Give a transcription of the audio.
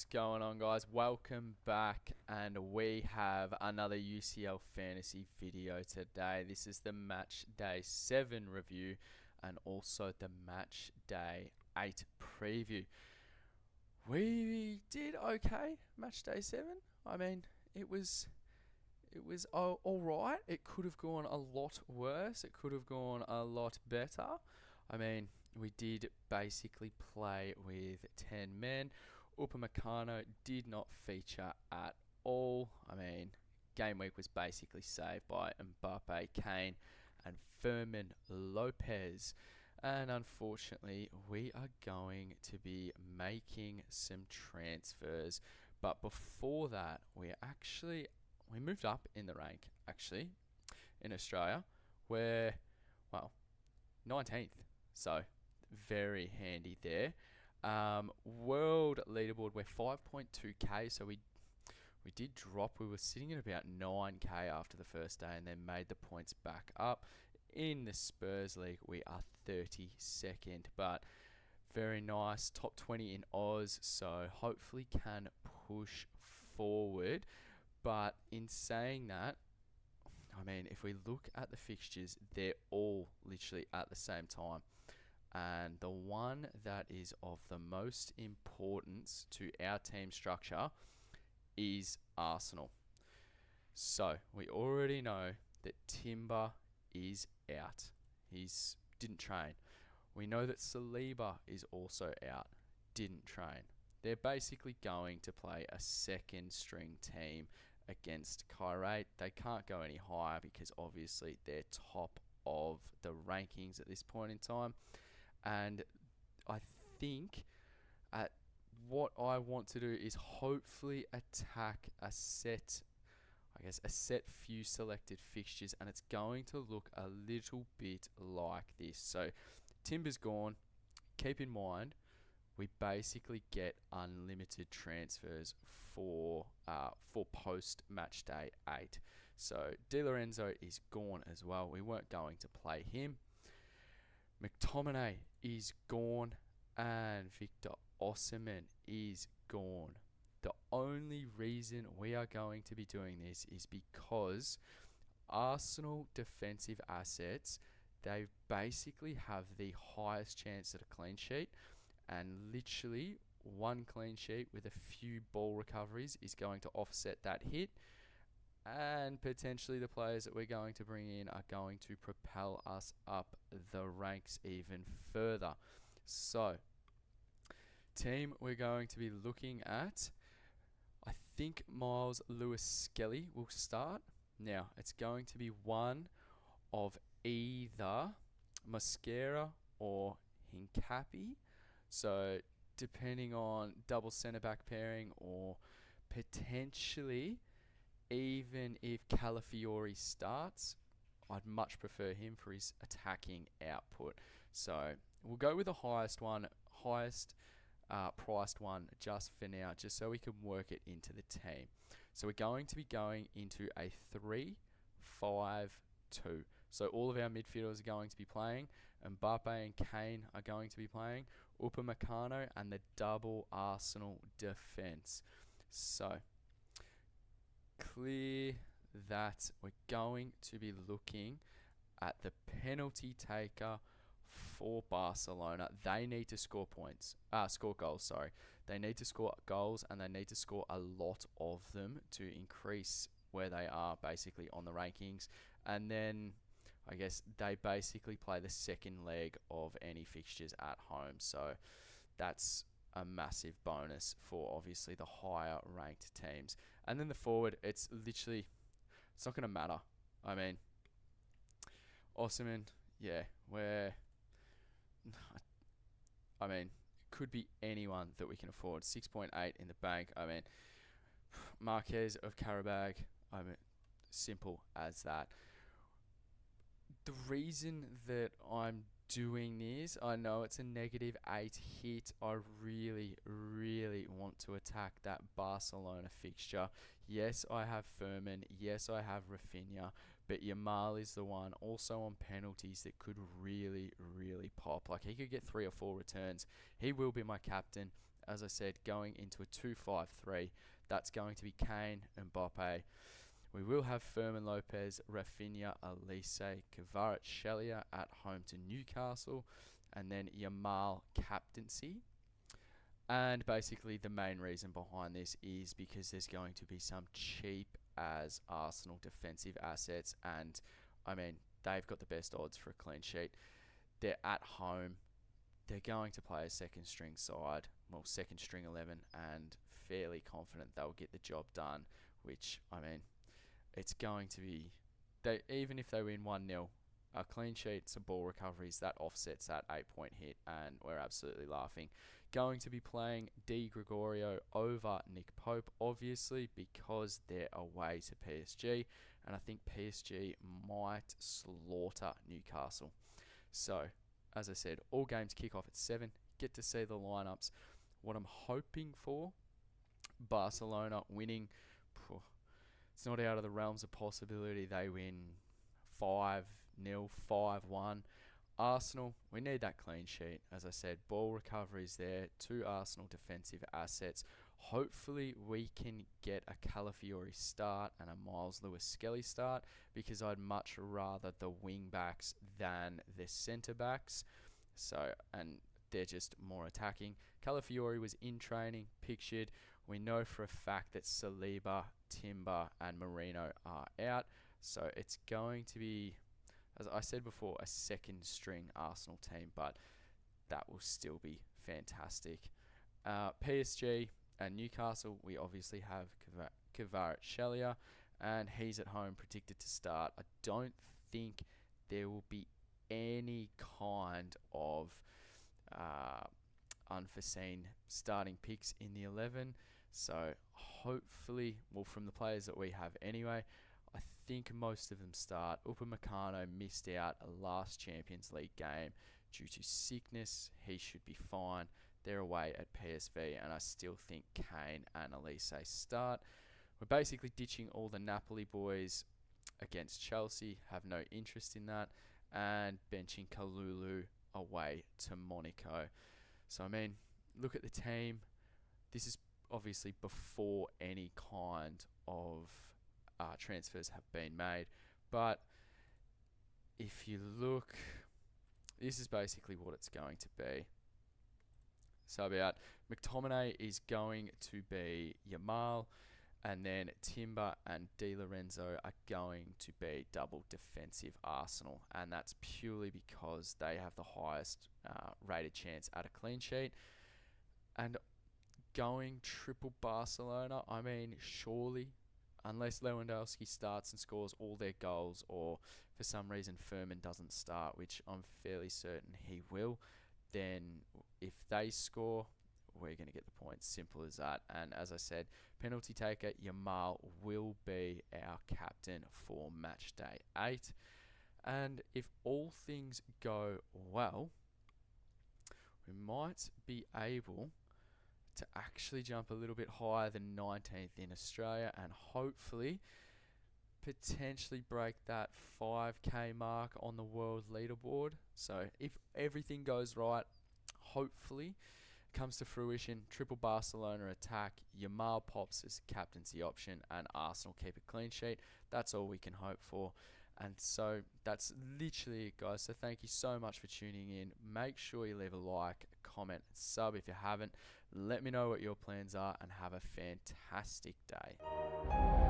What's going on, guys? Welcome back, and we have another UCL fantasy video today. This is the match day 7 review and also the match day 8 preview. We did okay match day 7. I mean, it was all right. It could have gone a lot worse. It could have gone a lot better. I mean, we did basically play with 10 men. Upamecano did not feature at all. I mean, game week was basically saved by Mbappe, Kane, and Fermin Lopez. And unfortunately, we are going to be making some transfers. But before that, we moved up in the rank, actually, in Australia. We're, 19th. So, very handy there. World leaderboard, we're 5.2k, so we did drop. We were sitting at about 9k after the first day and then made the points back up. In the Spurs League, we are 32nd, but very nice. Top 20 in Oz, so hopefully can push forward. But in saying that, I mean, if we look at the fixtures, they're all literally at the same time. And the one that is of the most importance to our team structure is Arsenal. So we already know that Timber is out. He's didn't train. We know that Saliba is also out. Didn't train. They're basically going to play a second string team against Kyrate. They can't go any higher because obviously they're top of the rankings at this point in time. And I think what I want to do is hopefully attack a set few selected fixtures, and it's going to look a little bit like this. So Timber's gone. Keep in mind, we basically get unlimited transfers for post match day 8. So Di Lorenzo is gone as well. We weren't going to play him. McTominay is gone, and Victor Osimhen is gone. The only reason we are going to be doing this is because Arsenal defensive assets, they basically have the highest chance at a clean sheet, and literally one clean sheet with a few ball recoveries is going to offset that hit. And potentially the players that we're going to bring in are going to propel us up the ranks even further. So, team we're going to be looking at, I think Miles Lewis-Skelly will start. Now, it's going to be one of either Mosquera or Hincapi. So, depending on double centre-back pairing, or potentially even if Calafiori starts, I'd much prefer him for his attacking output. So we'll go with the highest priced one just for now, just so we can work it into the team. So we're going to be going into a 3-5-2. So all of our midfielders are going to be playing. Mbappe and Kane are going to be playing. Upamecano and the double Arsenal defence. So clear that we're going to be looking at the penalty taker for Barcelona. They need to score goals. They need to score goals, and they need to score a lot of them to increase where they are basically on the rankings. And then I guess they basically play the second leg of any fixtures at home. So that's a massive bonus for obviously the higher ranked teams. And then the forward, it's not going to matter. I mean, Osimhen, it could be anyone that we can afford. 6.8 in the bank. I mean, Marquez of Karabag, simple as that. The reason that I'm doing this, I know it's a -8 hit. I really, really want to attack that Barcelona fixture. Yes, I have Fermin. Yes, I have Rafinha. But Yamal is the one also on penalties that could really, really pop. Like, he could get 3 or 4 returns. He will be my captain as I said, going into a 2-5-3. That's going to be Kane, Mbappe. We will have Fermin Lopez, Rafinha, Elise, Kvaratskhelia at home to Newcastle, and then Yamal captaincy. And basically the main reason behind this is because there's going to be some cheap as Arsenal defensive assets, and I mean, they've got the best odds for a clean sheet. They're at home. They're going to play a second string side, well, second string 11, and fairly confident they'll get the job done, which, I mean, it's going to be, even if they win 1-0, a clean sheet, some ball recoveries, that offsets that 8-point hit, and we're absolutely laughing. Going to be playing Di Gregorio over Nick Pope, obviously, because they're away to PSG, and I think PSG might slaughter Newcastle. So, as I said, all games kick off at 7. Get to see the lineups. What I'm hoping for, Barcelona winning. It's not out of the realms of possibility. They win 5-0, 5-1. Arsenal, we need that clean sheet. As I said, ball recoveries there. 2 Arsenal defensive assets. Hopefully we can get a Calafiori start and a Miles Lewis-Skelly start, because I'd much rather the wing backs than the centre backs. So, and they're just more attacking. Calafiori was in training, pictured. We know for a fact that Saliba, Timber and Marino are out. So it's going to be, as I said before, a second string Arsenal team, but that will still be fantastic. PSG and Newcastle, we obviously have Kvaratskhelia, and he's at home, predicted to start. I don't think there will be any kind of unforeseen starting picks in the 11. So hopefully, well, from the players that we have anyway, I think most of them start. Upamecano missed out a last Champions League game due to sickness. He should be fine. They're away at PSV, and I still think Kane and Elise start. We're basically ditching all the Napoli boys against Chelsea. Have no interest in that. And benching Kalulu away to Monaco. So, I mean, look at the team. This is obviously before any kind of transfers have been made. But if you look, this is basically what it's going to be. Sub out. McTominay is going to be Yamal, and then Timber and Di Lorenzo are going to be double defensive Arsenal, and that's purely because they have the highest rated chance at a clean sheet. And going triple Barcelona, I mean, surely, unless Lewandowski starts and scores all their goals, or for some reason Fermin doesn't start, which I'm fairly certain he will, then if they score, we're going to get the points. Simple as that. And as I said, penalty taker Yamal will be our captain for match day 8. And if all things go well, we might be able to actually jump a little bit higher than 19th in Australia, and hopefully potentially break that 5k mark on the world leaderboard. So if everything goes right, hopefully comes to fruition, triple Barcelona attack, Yamal pops as captaincy option, and Arsenal keep a clean sheet. That's all we can hope for. And so that's literally it, guys. So thank you so much for tuning in. Make sure you leave a like, comment, sub if you haven't. Let me know what your plans are, and have a fantastic day.